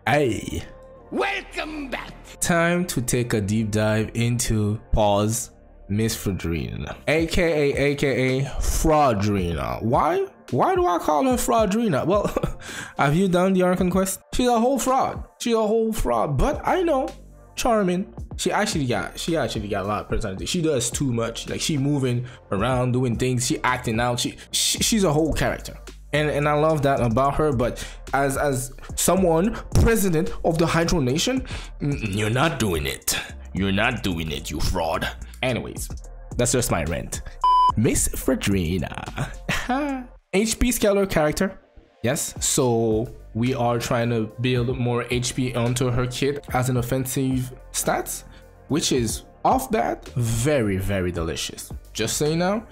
Hey, Welcome back. time to take a deep dive into Miss Fraudrina, aka Fraudrina. Why do I call her Fraudrina? Well, have you done the Archon quest? She's a whole fraud. But I know, charming. She actually got a lot of personality. She does too much. Like, she moving around, doing things. She acting out. She's a whole character. And I love that about her. But as someone president of the Hydro Nation, you're not doing it. You're not doing it, you fraud. Anyways, that's just my rant. Miss Fraudrina. HP scalar character. Yes, so we are trying to build more HP onto her kit as an offensive stats, which is off bat very, very delicious. Just so you know,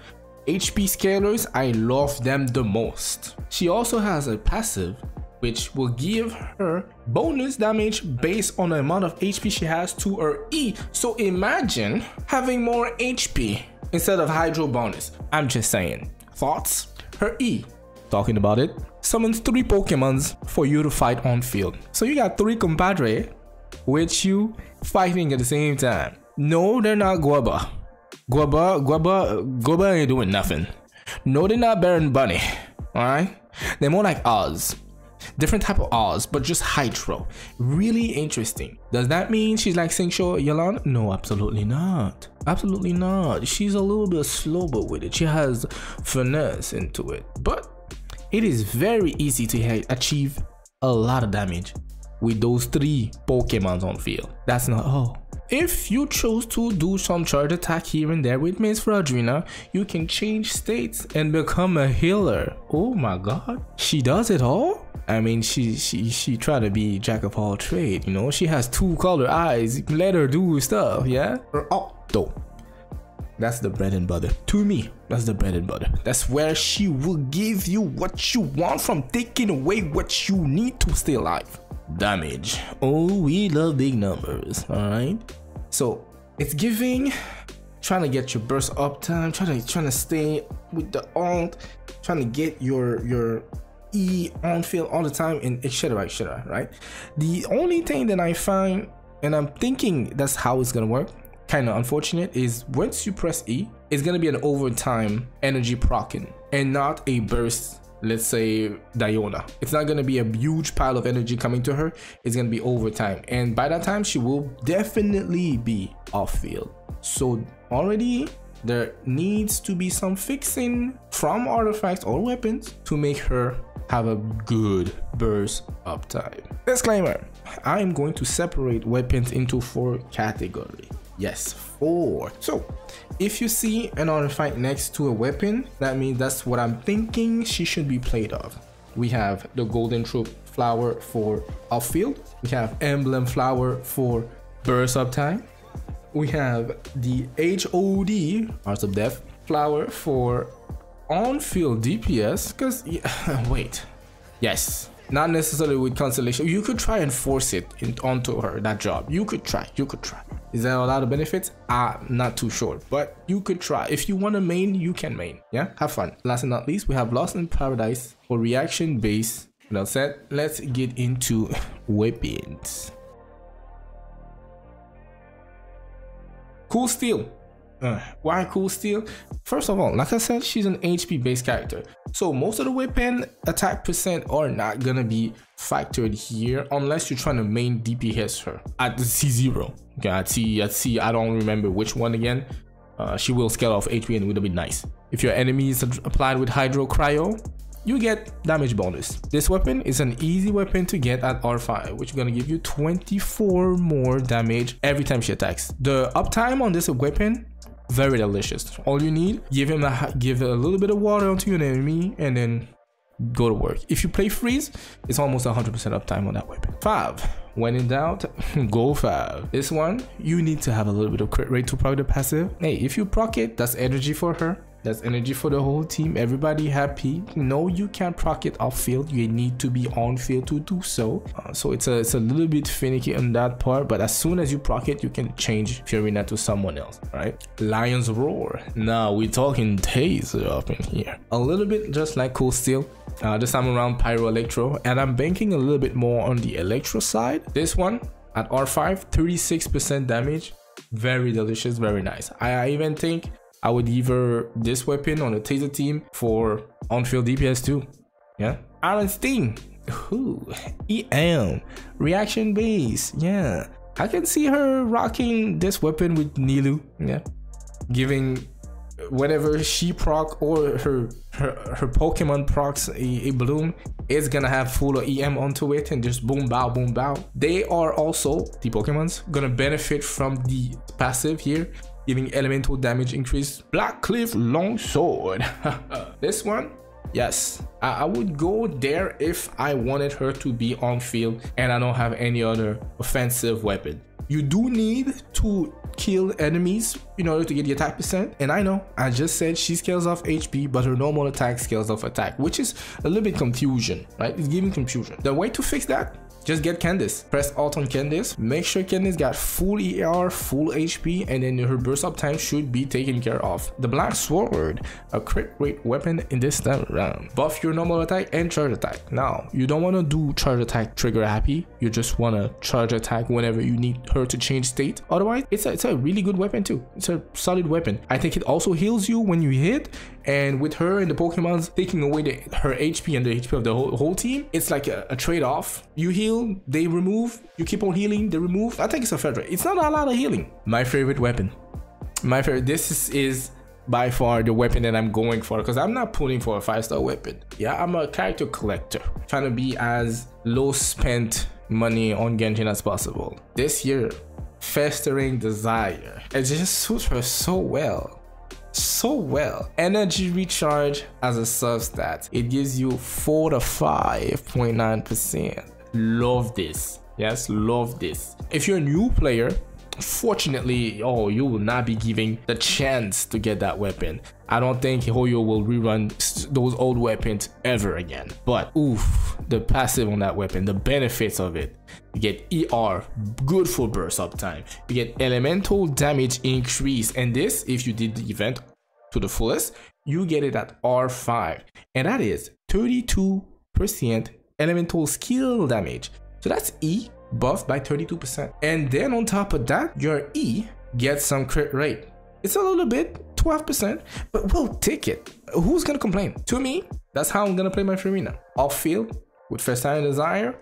HP scalars, I love them the most. She also has a passive which will give her bonus damage based on the amount of HP she has to her E. So imagine having more HP instead of Hydro bonus. I'm just saying. Thoughts? Her E, talking about it, summons 3 Pokemons for you to fight on field. So you got 3 compadre with you fighting at the same time. No, they're not Guaba. Guaba ain't doing nothing. No, they're not Baron Bunny. Alright? They're more like Oz. Different type of Oz, but just Hydro. Really interesting. Does that mean she's like Xingqiu Yalan? No, absolutely not. Absolutely not. She's a little bit slower with it. She has finesse into it. But it is very easy to achieve a lot of damage with those 3 Pokemons on field. That's not all. If you chose to do some charge attack here and there with Miss Fraudrina, you can change states and become a healer. Oh my god. She does it all? I mean, she try to be jack of all trade, you know? She has 2 color eyes. Let her do stuff, yeah? Oh, though. That's the bread and butter. To me, that's the bread and butter. That's where she will give you what you want from taking away what you need to stay alive. Damage. Oh, we love big numbers. All right, so it's giving, trying to get your burst uptime, trying to stay with the alt, trying to get your E on field all the time, and etc. Right? The only thing that I find, and I'm thinking that's how it's gonna work, kind of unfortunate, is once you press E, it's gonna be an overtime energy procking and not a burst. Let's say Diona. It's not gonna be a huge pile of energy coming to her. It's gonna be overtime, and by that time she will definitely be off field. So already there needs to be some fixing from artifacts or weapons to make her have a good burst uptime. Disclaimer, I am going to separate weapons into 4 categories. Yes, 4. So if you see an artifact next to a weapon, that means that's what I'm thinking she should be played of. We have the Golden Troop Flower for outfield. We have Emblem Flower for burst uptime. We have the HOD, Hearts of Death Flower for on-field DPS. Because, wait, yes. Not necessarily with Constellation. You could try and force it onto her, that job. You could try. Is there a lot of benefits? Not too sure, but you could try. If you want to main, you can main. Yeah, have fun. Last and not least, we have Lost in Paradise for reaction base. That said, let's get into weapons. Cool Steel. Why Cool Steel? First of all, like I said, she's an HP based character, so most of the weapon attack percent are not gonna be factored here unless you're trying to main DPS her at the C0. Okay, at C, I don't remember which one again. She will scale off HP and it would be nice. If your enemy is applied with Hydro Cryo, you get damage bonus. This weapon is an easy weapon to get at R5, which is gonna give you 24 more damage every time she attacks. The uptime on this weapon, very delicious. All you need, give a little bit of water onto your enemy and then go to work. If you play freeze, it's almost 100% uptime on that weapon. 5. When in doubt, go 5. This one, you need to have a little bit of crit rate to proc the passive. Hey, if you proc it, that's energy for her. That's energy for the whole team. Everybody happy. No, you can't proc it off field. You need to be on field to do so. So it's a little bit finicky on that part. But as soon as you proc it, you can change Furina to someone else. Right? Lion's Roar. Now we're talking taser up in here. A little bit just like Cool Steel. This time around Pyro Electro, and I'm banking a little bit more on the Electro side. This one at R5, 36% damage. Very delicious, very nice. I even think I would give her this weapon on a Taser team for on-field DPS too. Yeah. Iron Sting. Ooh, EM. Reaction base. Yeah. I can see her rocking this weapon with Nilu. Yeah. Giving whenever she proc or her Pokemon procs a bloom, it's gonna have full of EM onto it and just boom bow boom bow. They are also, the Pokemon's, gonna benefit from the passive here, giving elemental damage increase. Black Cliff Longsword. This one, yes, I would go there if I wanted her to be on field and I don't have any other offensive weapon. You do need to kill enemies in order to get the attack percent, and I know I just said she scales off HP, but her normal attack scales off attack, which is a little bit confusion, right? It's giving confusion. The way to fix that, just get Candace. Press Alt on Candace, make sure Candace got full ER, full HP, and then her burst up time should be taken care of. The Black Sword, a crit rate weapon in this time round. Buff your normal attack and charge attack. Now, you don't want to do charge attack trigger happy, you just want to charge attack whenever you need her to change state. Otherwise, it's a really good weapon too. It's a solid weapon. I think it also heals you when you hit, and with her and the Pokemons taking away her HP and the HP of the whole team, it's like a trade-off. You heal, they remove, you keep on healing, they remove. I think it's a fair trade. It's not a lot of healing. My favorite weapon. My favorite. This is by far the weapon that I'm going for, because I'm not pulling for a 5-star weapon. Yeah, I'm a character collector, trying to be as low spent money on Genshin as possible. This year, Festering Desire. It just suits her so well. So well. Energy recharge as a substat. It gives you 4 to 5.9%. Love this. Yes, love this. If you're a new player, fortunately, you will not be given the chance to get that weapon. I don't think Hoyo will rerun those old weapons ever again. But oof, the passive on that weapon, the benefits of it. You get ER, good for burst up time. You get elemental damage increase, and this, if you did the event to the fullest, you get it at R5, and that is 32% elemental skill damage. So that's E buffed by 32%, and then on top of that, your E gets some crit rate. It's a little bit, 12%, but we'll take it. Who's gonna complain? To me, that's how I'm gonna play my Furina. Off field with Festering Desire.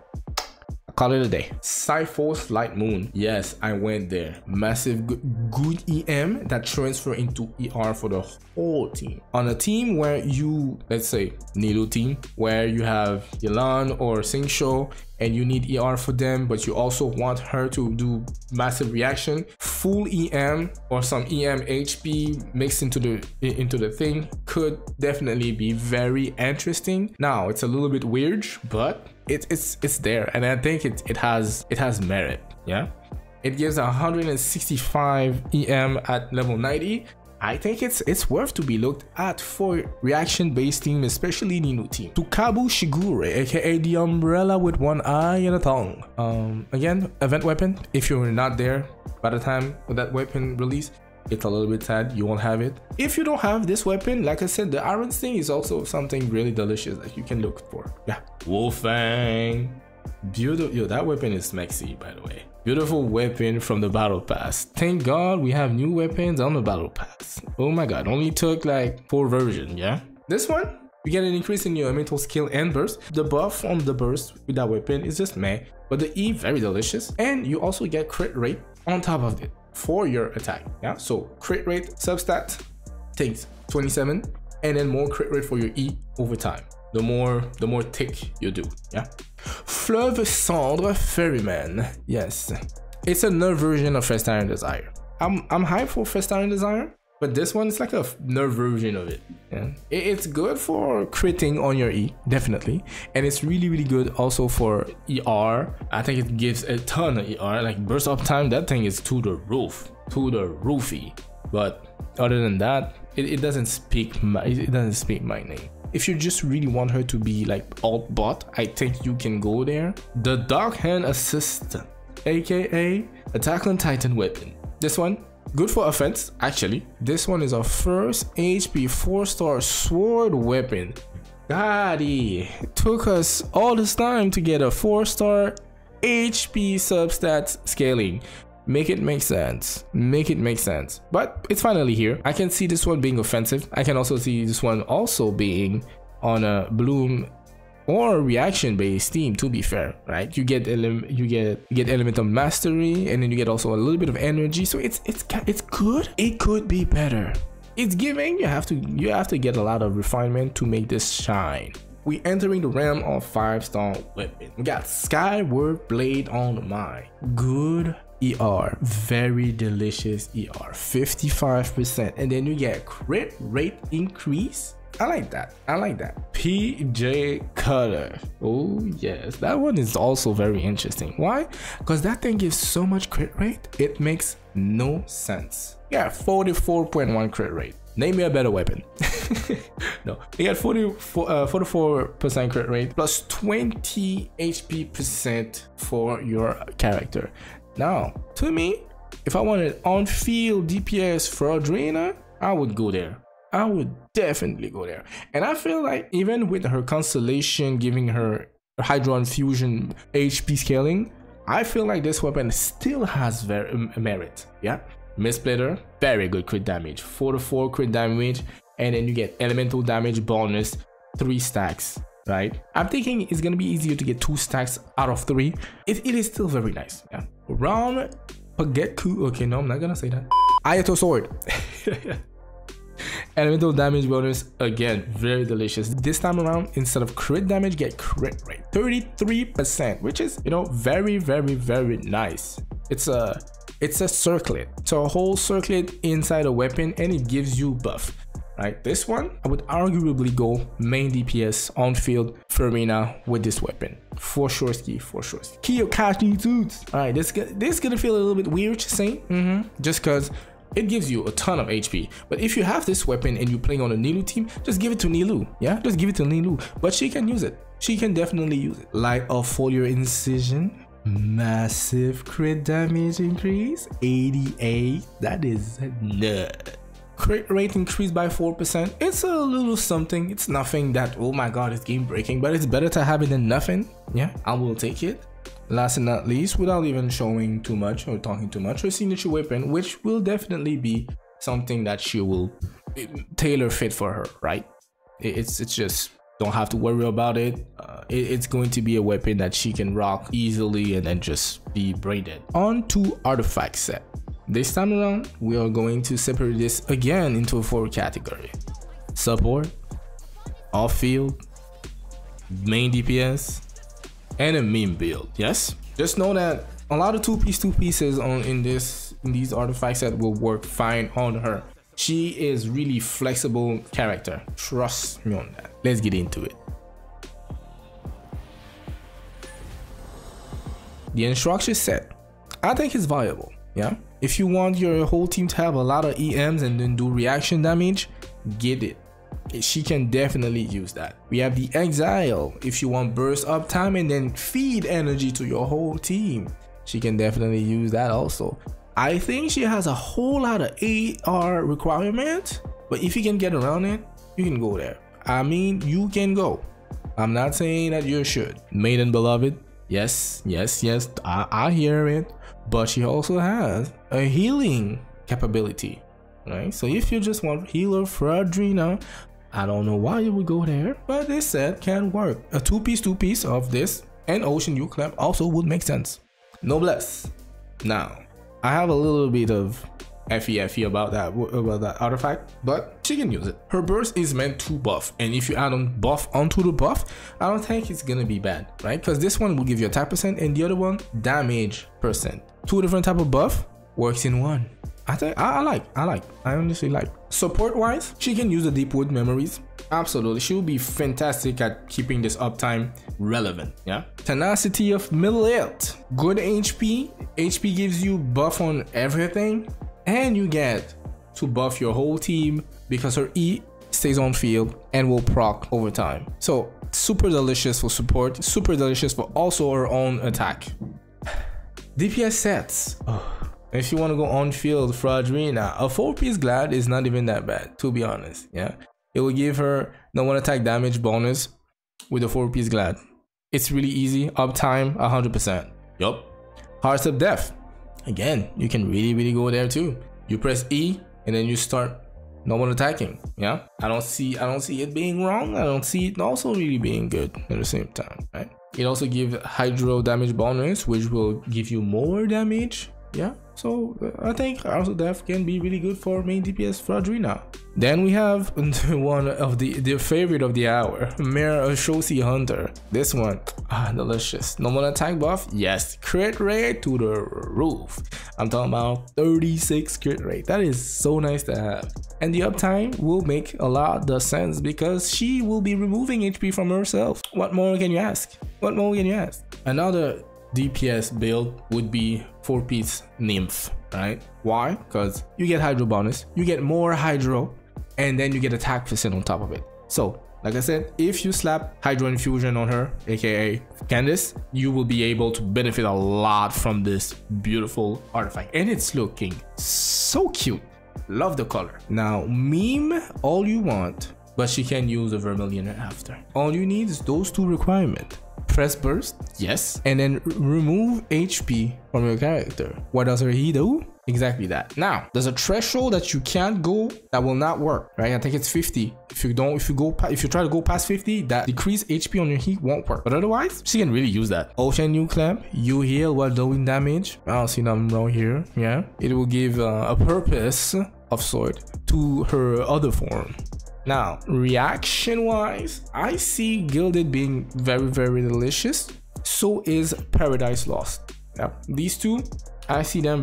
Call it a day. Cyphos Light Moon. Yes, I went there. Massive good EM that transfer into ER for the whole team. On a team where you, let's say Nilu team, where you have Yelan or Singsho and you need ER for them, but you also want her to do massive reaction, full EM or some EM HP mixed into the thing could definitely be very interesting. Now it's a little bit weird, but it's there, and I think it has merit. Yeah, it gives 165 EM at level 90. I think it's worth to be looked at for reaction-based team, especially Ninu team. Tukabu Shigure, aka the umbrella with one eye and a tongue. Again, event weapon. If you're not there by the time that weapon release, it's a little bit sad you won't have it. If you don't have this weapon, like I said, the Iron Sting is also something really delicious that you can look for. Yeah, Wolfang. Beautiful. Yo, that weapon is smexy, by the way. Beautiful weapon from the battle pass. Thank God we have new weapons on the battle pass. Oh my God, only took like 4 versions. Yeah, this one you get an increase in your elemental skill and burst. The buff on the burst with that weapon is just meh, but the E very delicious, and you also get crit rate on top of it for your attack. Yeah, so crit rate substat takes 27, and then more crit rate for your E over time. The more tick you do. Yeah. Fleuve Cendre Ferryman. Yes, it's a nerf version of Festering Desire. I'm hyped for Festering Desire, but this one is like a nerf version of it. Yeah, it's good for critting on your E, definitely, and it's really good also for ER. I think it gives a ton of ER, like burst up time. That thing is to the roof, to the roofie. But other than that, it doesn't speak my name. If you just really want her to be like alt bot, I think you can go there. The Dark Hand Assistant, aka Attack on Titan weapon. This one, good for offense, actually. This one is our first HP 4-star sword weapon Goddy, it took us all this time to get a 4-star HP substats scaling. Make it make sense. Make it make sense. But it's finally here. I can see this one being offensive. I can also see this one also being on a bloom or reaction based team, to be fair, right? You get elemental mastery, and then you get also a little bit of energy. So it's good. It could be better. It's giving. You have to get a lot of refinement to make this shine. We entering the realm of 5-star weapon. We got Skyward Blade on the mind. Good ER, very delicious ER, 55%, and then you get crit rate increase. I like that. I like that. PJ Cutter. Oh yes, that one is also very interesting. Why? Because that thing gives so much crit rate, it makes no sense. Yeah, 44.1 crit rate. Name me a better weapon. No, you got 44% crit rate plus 20 HP percent for your character. Now, to me, if I wanted on-field DPS Fraudrina, I would go there. I would definitely go there. And I feel like even with her Constellation giving her Hydro Infusion HP scaling, I feel like this weapon still has very merit. Yeah, Missplitter, very good crit damage, 4 crit damage, and then you get elemental damage bonus, 3 stacks. Right, I'm thinking it's gonna be easier to get 2 stacks out of 3. It is still very nice. Yeah, round Pagetku. Okay, no, I'm not gonna say that. Ayato sword. Elemental damage bonus, again, very delicious. This time around, instead of crit damage, get crit rate 33%, which is, you know, very nice. It's a circlet, so a whole circlet inside a weapon, and it gives you buff. Right, this one I would arguably go main DPS on field Furina with this weapon for sure. Kiyokashi suits. All right, this is gonna feel a little bit weird to say, just because it gives you a ton of HP. But if you have this weapon and you're playing on a Nilou team, just give it to Nilou. Yeah, just give it to Nilou. But she can use it. She can definitely use it. Light of Foliar Incision, massive crit damage increase, 88. That is nuts. Crit rate increased by 4%. It's a little something. It's nothing that, oh my god, it's game breaking, but it's better to have it than nothing. Yeah, I will take it. Last and not least, without even showing too much or talking too much, her signature weapon, which will definitely be something that she will tailor fit for her, right? It's just, don't have to worry about it. It's going to be a weapon that she can rock easily and then just be braided. On to artifact set. This time around, we are going to separate this again into 4 categories: support, off-field, main DPS, and a meme build. Yes, just know that a lot of two pieces in these artifact set will work fine on her. She is really flexible character. Trust me on that. Let's get into it. The instruction set, I think, is viable. Yeah, if you want your whole team to have a lot of EMs and then do reaction damage, get it. She can definitely use that. We have the Exile. If you want burst uptime and then feed energy to your whole team, she can definitely use that also. I think she has a whole lot of AR requirements, but if you can get around it, you can go there. I mean, you can go. I'm not saying that you should. Maiden Beloved, yes, I hear it. But she also has a healing capability, right? So if you just want healer Fraudrina, I don't know why you would go there, but this set can work. A two piece of this and Ocean U-Clamp also would make sense. Noblesse. Now, I have a little bit of FE about that artifact, but she can use it. Her burst is meant to buff, and if you add on buff onto the buff, I don't think it's gonna be bad, right? Because this one will give you attack percent and the other one damage percent. 2 different type of buff works in one. I honestly like. Support wise, she can use the Deepwood memories. Absolutely, she will be fantastic at keeping this uptime relevant. Yeah, tenacity of Millet, good HP gives you buff on everything, and you get to buff your whole team because her E stays on field and will proc over time. So super delicious for support, super delicious for also her own attack. DPS sets. If you want to go on field Fraudrina, a 4-piece Glad is not even that bad, to be honest. Yeah, it will give her no one attack damage bonus with a 4-piece glad. It's really easy. Uptime 100%. Yup. Hearts of Death. Again, you can really go there too. You press E and then you start normal attacking. Yeah, I don't see it being wrong. I don't see it also really being good at the same time, right? It also gives Hydro damage bonus, which will give you more damage. Yeah, so I think Hearts of Death can be really good for main DPS Fraudrina. Then we have one of the favorite of the hour, Mare Shosi Hunter. This one, delicious. Normal attack buff, yes. Crit rate to the roof. I'm talking about 36 crit rate. That is so nice to have. And the uptime will make a lot of sense because she will be removing HP from herself. What more can you ask? What more can you ask? Another DPS build would be 4-piece Nymph, right? Why? Because you get Hydro bonus, you get more Hydro, and then you get attack percent on top of it. So, like I said, if you slap Hydro Infusion on her, aka Candice, you will be able to benefit a lot from this beautiful artifact. And it's looking so cute. Love the color. Now, meme all you want, but she can use a Vermilion after. All you need is those two requirements. Press burst, yes, and then remove HP from your character. What does her E do? Exactly that. Now, there's a threshold that you can't go that will not work, right? I think it's 50. If you try to go past 50, that decreased HP on your heat won't work. But otherwise, she can really use that. Ocean New Clamp, you heal while doing damage. I don't see nothing wrong here. Yeah, it will give a purpose of sort to her other form. Now, reaction wise, I see Gilded being very delicious. So is Paradise Lost. Yeah, these two, I see them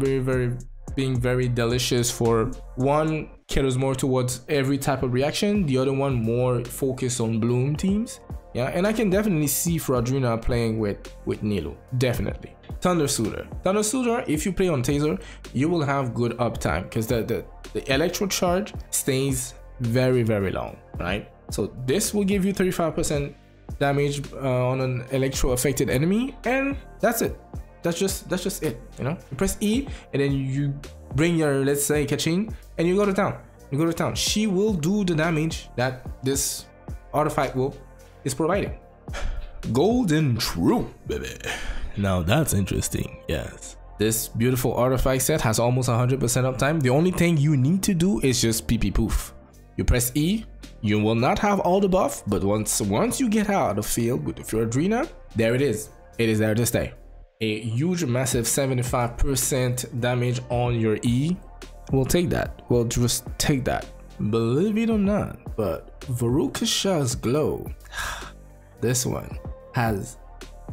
being very delicious. For one, caters more towards every type of reaction, the other one more focused on Bloom teams. Yeah, and I can definitely see Fraudrina playing with Nilo. Definitely. Thunder Suitor, if you play on Taser, you will have good uptime because the electro charge stays very long, right? So this will give you 35% damage on an electro affected enemy, and that's it. That's just it, you know. You press E and then you bring your, let's say, Kachin, and you go to town. She will do the damage that this artifact is providing. Golden Troop, baby. Now that's interesting. Yes, this beautiful artifact set has almost 100% uptime. The only thing you need to do is just PP poof. You press E, you will not have all the buff, but once you get out of the field with the Fraudrina, there it is. It is there to stay. A huge, massive 75% damage on your E. We'll take that. We'll just take that. Believe it or not, but Varukasha's Glow, this one has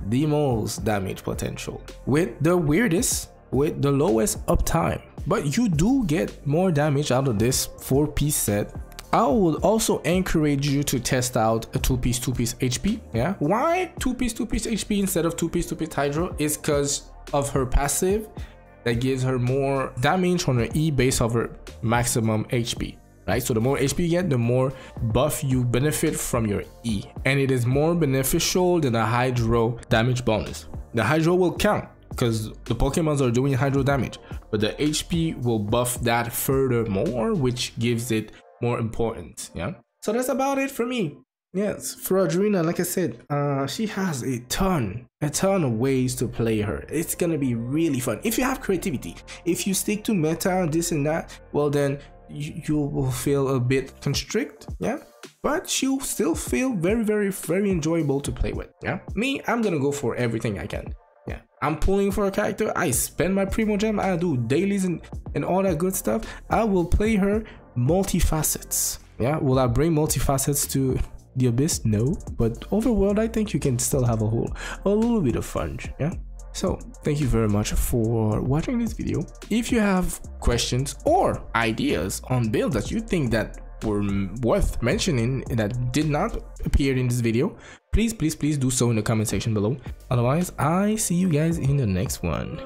the most damage potential with the weirdest, with the lowest uptime. But you do get more damage out of this 4-piece set. I would also encourage you to test out a 2-piece HP. Yeah, why 2-piece HP instead of 2-piece Hydro? Is because of her passive that gives her more damage on her E based off her maximum HP, right? So the more HP you get, the more buff you benefit from your E, and it is more beneficial than a Hydro damage bonus. The Hydro will count because the Pokemons are doing Hydro damage, but the HP will buff that furthermore, which gives it more importance. Yeah, so that's about it for me. Yes, Fraudrina, like I said, she has a ton of ways to play her. It's gonna be really fun if you have creativity. If you stick to meta, this and that, well then you will feel a bit constrict. Yeah, but she'll still feel very enjoyable to play with. Yeah, me, I'm gonna go for everything I can. Yeah, I'm pulling for a character. I spend my Primo Gem. I do dailies and all that good stuff. I will play her multifacets. Yeah, will I bring multifacets to the Abyss? No, but overworld I think you can still have a little bit of fun. Yeah, so thank you very much for watching this video. If you have questions or ideas on builds that you think that were worth mentioning that did not appear in this video, please do so in the comment section below. Otherwise, I see you guys in the next one.